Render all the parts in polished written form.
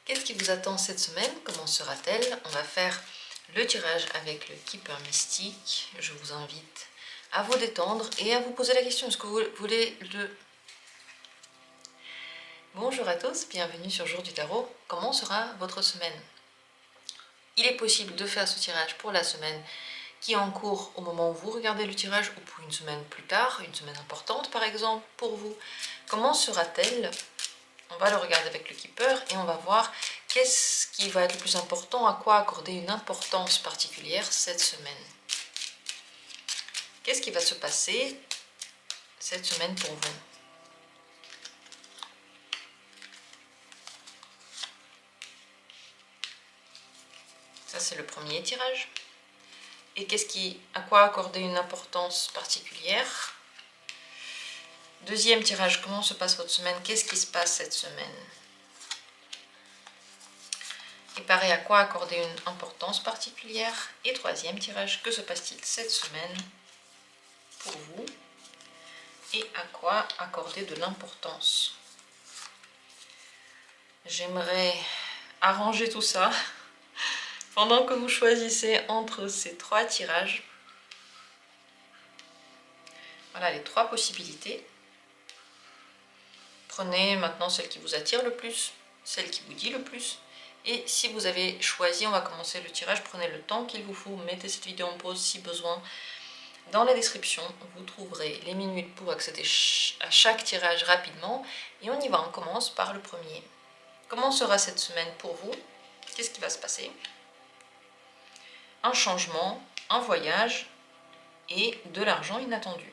Qu'est-ce qui vous attend cette semaine? Comment sera-t-elle? On va faire le tirage avec le Keeper Mystique. Je vous invite à vous détendre et à vous poser la question. Est-ce que vous voulez le... Bonjour à tous, bienvenue sur Jour du Tarot. Comment sera votre semaine? Il est possible de faire ce tirage pour la semaine qui est en cours au moment où vous regardez le tirage ou pour une semaine plus tard, une semaine importante par exemple pour vous. Comment sera-t-elle? On va le regarder avec le Keeper et on va voir qu'est-ce qui va être le plus important, à quoi accorder une importance particulière cette semaine. Qu'est-ce qui va se passer cette semaine pour vous? Ça c'est le premier tirage. Et à quoi accorder une importance particulière? Deuxième tirage, comment se passe votre semaine? Qu'est-ce qui se passe cette semaine? Et pareil, à quoi accorder une importance particulière? Et troisième tirage, que se passe-t-il cette semaine pour vous? Et à quoi accorder de l'importance? J'aimerais arranger tout ça pendant que vous choisissez entre ces trois tirages. Voilà les trois possibilités. Prenez maintenant celle qui vous attire le plus, celle qui vous dit le plus. Et si vous avez choisi, on va commencer le tirage, prenez le temps qu'il vous faut, mettez cette vidéo en pause si besoin. Dans la description, vous trouverez les minutes pour accéder à chaque tirage rapidement. Et on y va, on commence par le premier. Comment sera cette semaine pour vous? Qu'est-ce qui va se passer? Un changement, un voyage et de l'argent inattendu.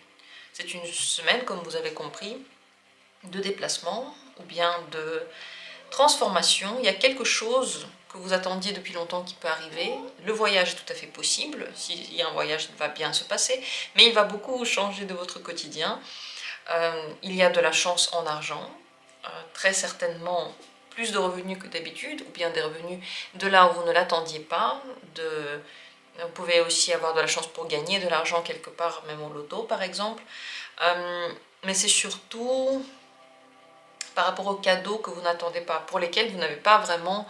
C'est une semaine, comme vous avez compris, de déplacement ou bien de transformation. Il y a quelque chose que vous attendiez depuis longtemps qui peut arriver. Le voyage est tout à fait possible. S'il y a un voyage, il va bien se passer, mais il va beaucoup changer de votre quotidien. Il y a de la chance en argent, très certainement plus de revenus que d'habitude, ou bien des revenus de là où vous ne l'attendiez pas. Vous pouvez aussi avoir de la chance pour gagner de l'argent quelque part, même au loto par exemple. Mais c'est surtout par rapport aux cadeaux que vous n'attendez pas, pour lesquels vous n'avez pas vraiment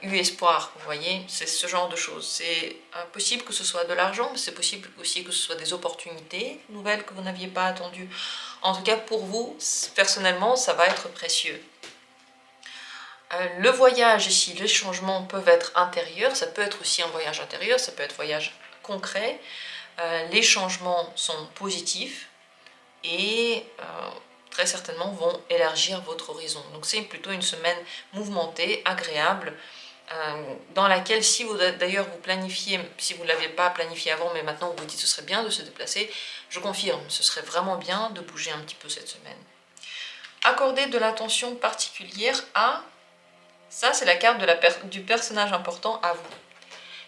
eu espoir, vous voyez, c'est ce genre de choses. C'est possible que ce soit de l'argent, mais c'est possible aussi que ce soit des opportunités nouvelles que vous n'aviez pas attendues. En tout cas, pour vous, personnellement, ça va être précieux. Le voyage ici, les changements peuvent être intérieurs, ça peut être aussi un voyage intérieur, ça peut être un voyage concret. Les changements sont positifs et très certainement vont élargir votre horizon. Donc c'est plutôt une semaine mouvementée, agréable, dans laquelle si vous d'ailleurs vous planifiez, si vous ne l'aviez pas planifié avant, mais maintenant vous vous dites ce serait bien de se déplacer, je confirme, ce serait vraiment bien de bouger un petit peu cette semaine. Accorder de l'attention particulière à, ça c'est la carte du personnage important à vous.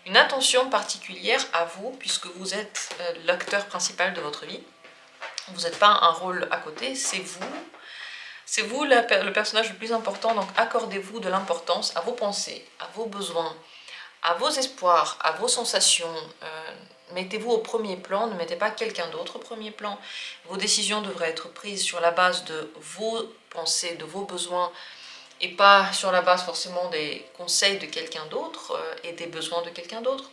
Une attention particulière à vous, puisque vous êtes l'acteur principal de votre vie. Vous n'êtes pas un rôle à côté, c'est vous. C'est vous le personnage le plus important, donc accordez-vous de l'importance à vos pensées, à vos besoins, à vos espoirs, à vos sensations. Mettez-vous au premier plan, ne mettez pas quelqu'un d'autre au premier plan. Vos décisions devraient être prises sur la base de vos pensées, de vos besoins, et pas sur la base forcément des conseils de quelqu'un d'autre et des besoins de quelqu'un d'autre.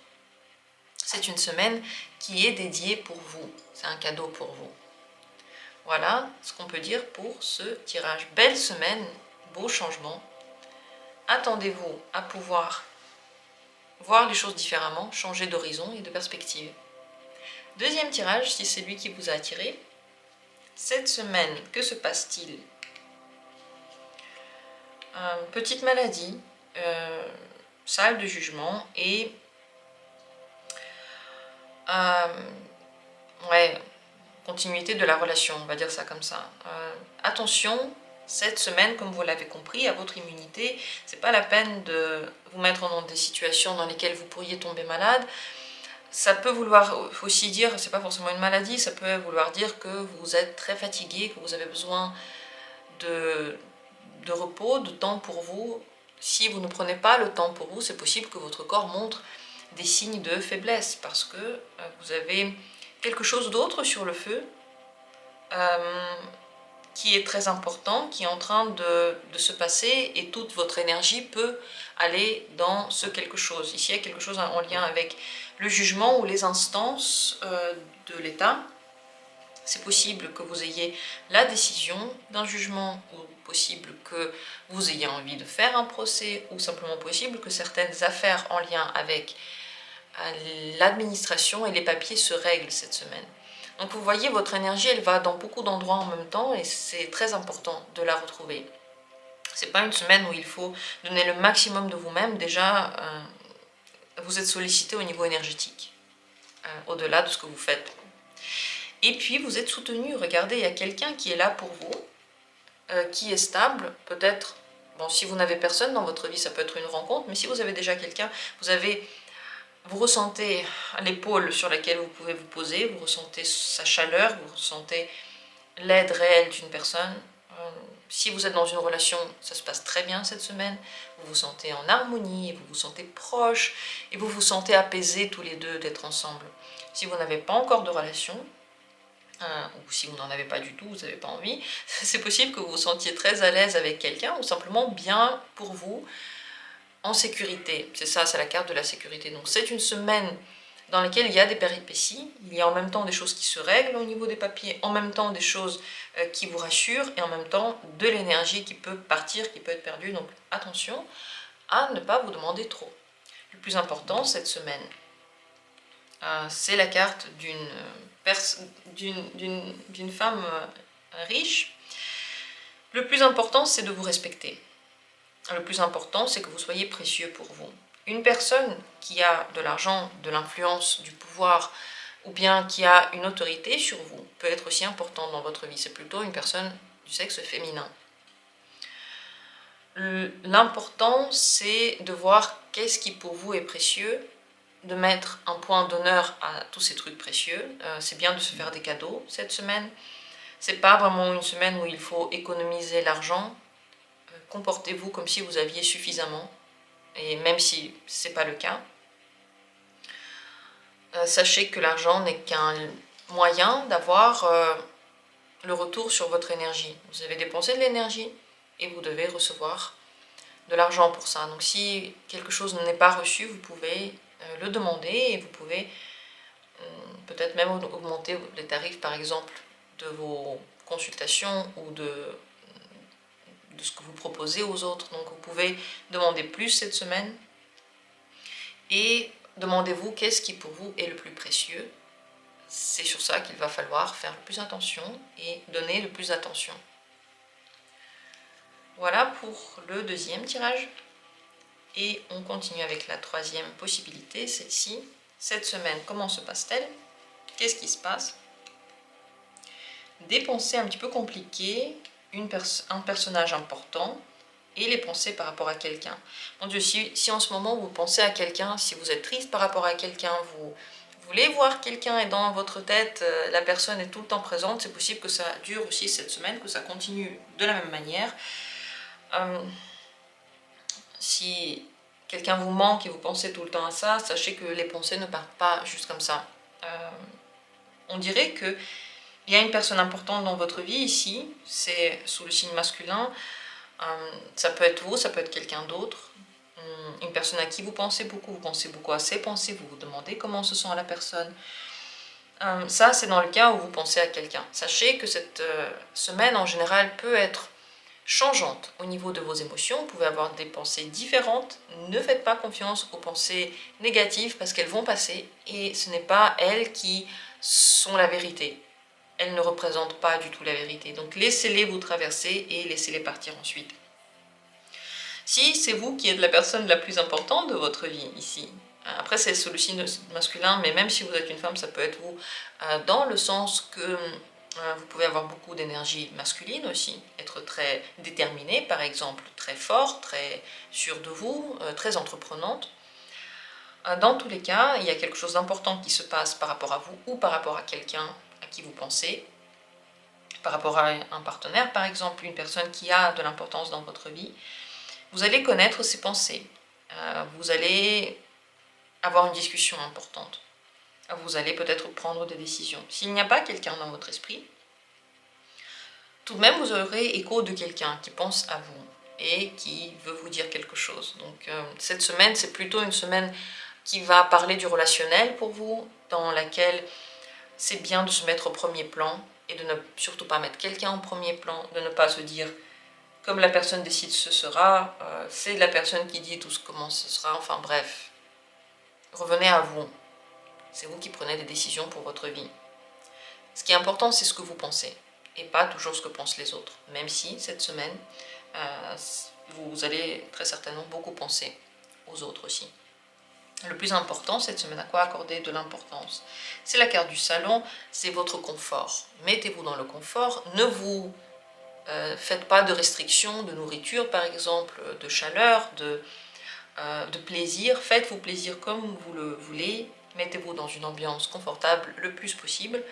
C'est une semaine qui est dédiée pour vous, c'est un cadeau pour vous. Voilà ce qu'on peut dire pour ce tirage. Belle semaine, beau changement. Attendez-vous à pouvoir voir les choses différemment, changer d'horizon et de perspective. Deuxième tirage, si c'est lui qui vous a attiré. Cette semaine, que se passe-t-il? Petite maladie, salle de jugement et continuité de la relation, on va dire ça comme ça. Attention, cette semaine, comme vous l'avez compris, à votre immunité, c'est pas la peine de vous mettre dans des situations dans lesquelles vous pourriez tomber malade. Ça peut vouloir aussi dire, c'est pas forcément une maladie, ça peut vouloir dire que vous êtes très fatigué, que vous avez besoin de repos, de temps pour vous. Si vous ne prenez pas le temps pour vous, c'est possible que votre corps montre des signes de faiblesse parce que vous avez quelque chose d'autre sur le feu. qui est très important, qui est en train de se passer, et toute votre énergie peut aller dans ce quelque chose. Ici, il y a quelque chose en lien avec le jugement ou les instances de l'État. C'est possible que vous ayez la décision d'un jugement, ou possible que vous ayez envie de faire un procès, ou simplement possible que certaines affaires en lien avec l'administration et les papiers se règlent cette semaine. Donc vous voyez, votre énergie, elle va dans beaucoup d'endroits en même temps, et c'est très important de la retrouver. C'est pas une semaine où il faut donner le maximum de vous-même. Déjà, vous êtes sollicité au niveau énergétique, au-delà de ce que vous faites. Et puis vous êtes soutenu. Regardez, il y a quelqu'un qui est là pour vous, qui est stable, peut-être. Bon, si vous n'avez personne dans votre vie, ça peut être une rencontre, mais si vous avez déjà quelqu'un, vous ressentez l'épaule sur laquelle vous pouvez vous poser, vous ressentez sa chaleur, vous ressentez l'aide réelle d'une personne. Si vous êtes dans une relation, ça se passe très bien cette semaine, vous vous sentez en harmonie, vous vous sentez proche, et vous vous sentez apaisés tous les deux d'être ensemble. Si vous n'avez pas encore de relation, ou si vous n'en avez pas du tout, vous n'avez pas envie, c'est possible que vous vous sentiez très à l'aise avec quelqu'un, ou simplement bien pour vous, en sécurité. C'est ça, c'est la carte de la sécurité. Donc c'est une semaine dans laquelle il y a des péripéties, il y a en même temps des choses qui se règlent au niveau des papiers, en même temps des choses qui vous rassurent, et en même temps de l'énergie qui peut partir, qui peut être perdue. Donc attention à ne pas vous demander trop. Le plus important cette semaine, c'est la carte d'une femme riche. Le plus important, c'est de vous respecter. Le plus important, c'est que vous soyez précieux pour vous. Une personne qui a de l'argent, de l'influence, du pouvoir, ou bien qui a une autorité sur vous, peut être aussi importante dans votre vie. C'est plutôt une personne du sexe féminin. L'important, c'est de voir qu'est-ce qui pour vous est précieux, de mettre un point d'honneur à tous ces trucs précieux. C'est bien de se faire des cadeaux cette semaine. C'est pas vraiment une semaine où il faut économiser l'argent. Comportez-vous comme si vous aviez suffisamment, et même si ce n'est pas le cas. Sachez que l'argent n'est qu'un moyen d'avoir le retour sur votre énergie. Vous avez dépensé de l'énergie et vous devez recevoir de l'argent pour ça. Donc si quelque chose n'est pas reçu, vous pouvez le demander, et vous pouvez peut-être même augmenter les tarifs, par exemple, de vos consultations ou de ce que vous proposez aux autres. Donc vous pouvez demander plus cette semaine, et demandez-vous qu'est-ce qui pour vous est le plus précieux. C'est sur ça qu'il va falloir faire le plus attention et donner le plus d'attention. Voilà pour le deuxième tirage, et on continue avec la troisième possibilité, celle-ci. Cette semaine, comment se passe-t-elle? Qu'est-ce qui se passe? Des pensées un petit peu compliquées, un personnage important, et les pensées par rapport à quelqu'un. Mon Dieu, si en ce moment vous pensez à quelqu'un, si vous êtes triste par rapport à quelqu'un, vous voulez voir quelqu'un, et dans votre tête, la personne est tout le temps présente, c'est possible que ça dure aussi cette semaine, que ça continue de la même manière. Si quelqu'un vous manque et vous pensez tout le temps à ça, sachez que les pensées ne partent pas juste comme ça. On dirait que il y a une personne importante dans votre vie ici, c'est sous le signe masculin. Ça peut être vous, ça peut être quelqu'un d'autre, une personne à qui vous pensez beaucoup à ses pensées, vous vous demandez comment se sent la personne. Ça, c'est dans le cas où vous pensez à quelqu'un. Sachez que cette semaine, en général, peut être changeante au niveau de vos émotions. Vous pouvez avoir des pensées différentes. Ne faites pas confiance aux pensées négatives, parce qu'elles vont passer, et ce n'est pas elles qui sont la vérité. Elles ne représentent pas du tout la vérité. Donc laissez-les vous traverser et laissez-les partir ensuite. Si c'est vous qui êtes la personne la plus importante de votre vie ici, après c'est sous le signe masculin, mais même si vous êtes une femme, ça peut être vous, dans le sens que vous pouvez avoir beaucoup d'énergie masculine aussi, être très déterminée par exemple, très fort, très sûre de vous, très entreprenante. Dans tous les cas, il y a quelque chose d'important qui se passe par rapport à vous, ou par rapport à quelqu'un à qui vous pensez, par rapport à un partenaire par exemple, une personne qui a de l'importance dans votre vie. Vous allez connaître ses pensées, vous allez avoir une discussion importante, vous allez peut-être prendre des décisions. S'il n'y a pas quelqu'un dans votre esprit, tout de même vous aurez écho de quelqu'un qui pense à vous et qui veut vous dire quelque chose. Donc cette semaine, c'est plutôt une semaine qui va parler du relationnel pour vous, dans laquelle c'est bien de se mettre au premier plan et de ne surtout pas mettre quelqu'un au premier plan, de ne pas se dire comme la personne décide ce sera, c'est la personne qui dit tout comment ce sera, enfin bref. Revenez à vous. C'est vous qui prenez des décisions pour votre vie. Ce qui est important, c'est ce que vous pensez et pas toujours ce que pensent les autres. Même si cette semaine, vous allez très certainement beaucoup penser aux autres aussi. Le plus important cette semaine, à quoi accorder de l'importance? C'est la carte du salon, c'est votre confort. Mettez-vous dans le confort, ne vous faites pas de restrictions de nourriture par exemple, de chaleur, de plaisir. Faites-vous plaisir comme vous le voulez, mettez-vous dans une ambiance confortable le plus possible.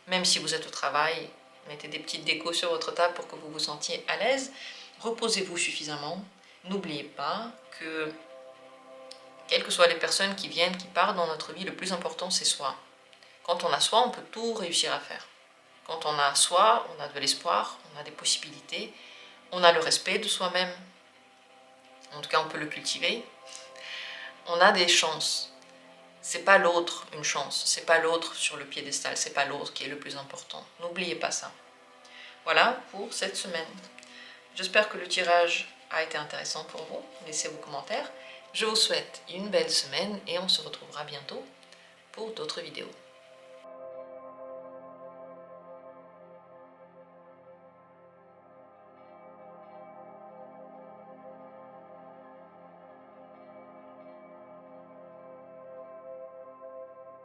Même si vous êtes au travail, mettez des petites décos sur votre table pour que vous vous sentiez à l'aise. Reposez-vous suffisamment. N'oubliez pas que, quelles que soient les personnes qui viennent, qui partent dans notre vie, le plus important c'est soi. Quand on a soi, on peut tout réussir à faire. Quand on a soi, on a de l'espoir, on a des possibilités, on a le respect de soi-même. En tout cas, on peut le cultiver. On a des chances. C'est pas l'autre une chance, c'est pas l'autre sur le piédestal, c'est pas l'autre qui est le plus important. N'oubliez pas ça. Voilà pour cette semaine. J'espère que le tirage a été intéressant pour vous. Laissez vos commentaires. Je vous souhaite une belle semaine et on se retrouvera bientôt pour d'autres vidéos.